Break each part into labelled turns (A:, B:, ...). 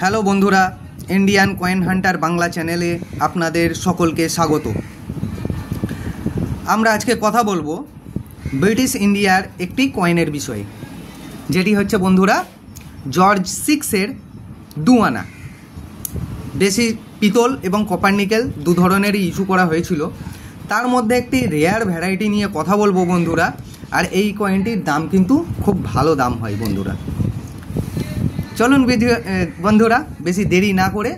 A: Hello বন্ধুরা, Indian coin Hunter Bangla চ্যানেলে আপনাদের সকলকে স্বাগত। আমরা আজকে কথা বলবো ব্রিটিশ ইন্ডিয়ার একটি কয়েনের বিষয়ে, যেটি হচ্ছে বন্ধুরা জর্জ 6 2 আনা। বেশি পিতল এবং কপার নিকেল দু ধরনেরই ইস্যু করা হয়েছিল। তার মধ্যে একটি রেয়ার ভ্যারাইটি নিয়ে কথা বলবো বন্ধুরা। আর এই কয়েনটির দাম কিন্তু খুব ভালো দাম হয় বন্ধুরা। চলুন বন্ধুরা বেশি দেরি না করে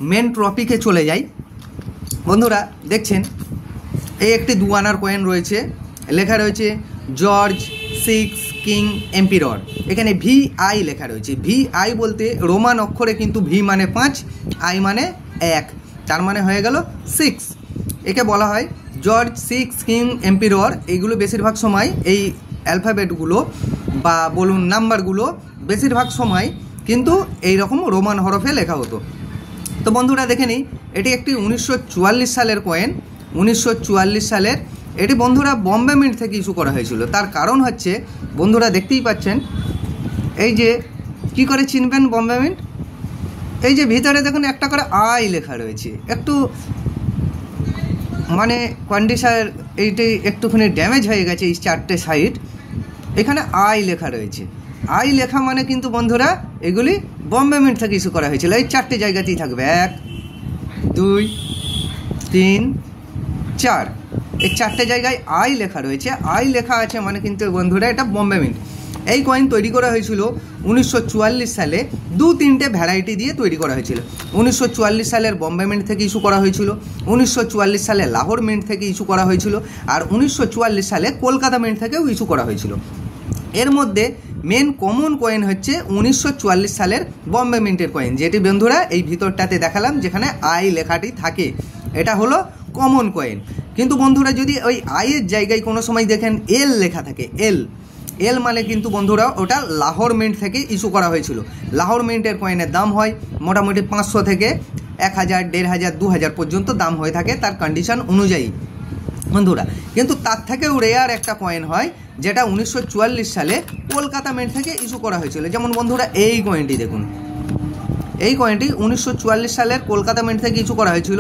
A: মেন টপিকে চলে যাই। বন্ধুরা দেখছেন এই একটি 2 আনার কয়েন রয়েছে, লেখা রয়েছে জর্জ 6 কিং এম্পিরর। এখানে VI লেখা রয়েছে। VI বলতে রোমান অক্ষরে কিন্তু V মানে 5, I মানে 1, তার মানে হয়ে গেল 6। একে বলা হয় জর্জ 6 কিং এম্পিরর। এইগুলো বেশিরভাগ সময় এই অ্যালফাবেটগুলো বা বলুন নাম্বারগুলো বেশিরভাগ সময় কিন্তু এই রকম রোমান হরফে লেখা হতো। তো বন্ধুরা দেখে নিই, এটি একটি 1944 সালের কয়েন। 1944 সালের এটি বন্ধুরা বম্বে মিন্ট থেকে ইস্যু করা হয়েছিল। তার কারণ হচ্ছে বন্ধুরা দেখতেই পাচ্ছেন, এই যে কি করে চিনবেন বম্বে মিন্ট, এই যে ভিতরে দেখুন একটা করে আই লেখা রয়েছে। একটু মানে কন্ডিশন এইটি একটুখানি ড্যামেজ হয়ে গেছে, এই 4টে সাইড এখানে আই লেখা রয়েছে। আই লেখা মানে কিন্তু বন্ধুরা এগুলি বম্বে মিন্ট থেকে ইস্যু করা হয়েছিল। এই 4টে জায়গাতেই থাকবে, 1 2 3 4, এই 4টে জায়গায় আই লেখা রয়েছে। আই লেখা আছে মানে কিন্তু বন্ধুরা এটা বম্বে মিন্ট। এই কয়েন তৈরি করা হয়েছিল 1944 সালে। 2-3টে ভ্যারাইটি দিয়ে তৈরি করা হয়েছিল। 1944 সালের বম্বে মিন্ট থেকে ইস্যু করা হয়েছিল, 1944 সালে লাহোর মিন্ট থেকে ইস্যু করা হয়েছিল, আর 1944 সালে কলকাতা মিন্ট থেকেও ইস্যু করা হয়েছিল। এর মধ্যে মেন কমন কয়েন হচ্ছে 1944 সালের বম্বে মিন্টের কয়েন, যেটি বন্ধুরা এই ভিতরটাতে দেখালাম যেখানে আই লেখাটি থাকে। এটা হলো কমন কয়েন। কিন্তু বন্ধুরা যদি ওই আইয়ের জায়গায় কোনো সময় দেখেন এল লেখা থাকে, এল মানে কিন্তু বন্ধুরা ওটা লাহোর মিন্ট থেকে ইস্যু করা হয়েছিল। লাহোর মিন্টের কয়েনের দাম হয় মোটামুটি 500 থেকে 1000, 1500, 2000 পর্যন্ত দাম হয়ে থাকে তার কন্ডিশন অনুযায়ী বন্ধুরা। কিন্তু তার থেকেও রেয়ার একটা কয়েন হয় যেটা 1944 সালে কলকাতা মিন্ট থেকে ইস্যু করা হয়েছিল। যেমন বন্ধুরা এই কয়েনটি দেখুন, এই কয়েনটি 1944 সালের কলকাতা মিন্ট থেকে ইস্যু করা হয়েছিল।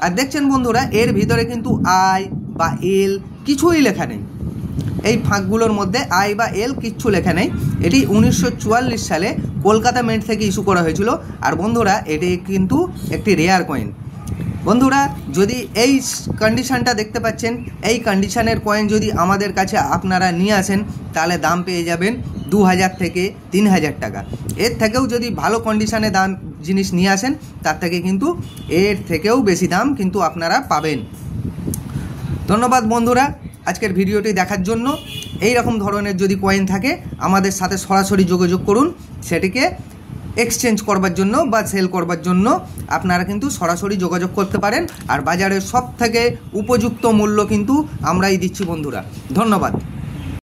A: আর দেখছেন বন্ধুরা এর ভিতরে কিন্তু আই বা এল কিছুই লেখা নেই। এই ফাঁকগুলোর মধ্যে আই বা এল কিচ্ছু লেখা নেই। এটি 1944 সালে কলকাতা মিন্ট থেকে ইস্যু করা হয়েছিল। আর বন্ধুরা এটি কিন্তু একটি রেয়ার কয়েন। বন্ধুরা যদি এই কন্ডিশনটা দেখতে পাচ্ছেন, এই কন্ডিশনের কয়েন যদি আমাদের কাছে আপনারা নিয়ে আসেন তাহলে দাম পেয়ে যাবেন 2000 থেকে 3000 টাকা। এর থেকেও যদি ভালো কন্ডিশনে দাম জিনিস নিয়ে আসেন তার থেকে কিন্তু এর থেকেও বেশি দাম কিন্তু আপনারা পাবেন। ধন্যবাদ বন্ধুরা আজকের ভিডিওটি দেখার জন্য। এই রকম ধরনের যদি কয়েন থাকে আমাদের সাথে সরাসরি যোগাযোগ করুন। সেটিকে এক্সচেঞ্জ করবার জন্য বা সেল করবার জন্য আপনারা কিন্তু সরাসরি যোগাযোগ করতে পারেন। আর বাজারের সব থেকে উপযুক্ত মূল্য কিন্তু আমরাই দিচ্ছি বন্ধুরা। ধন্যবাদ।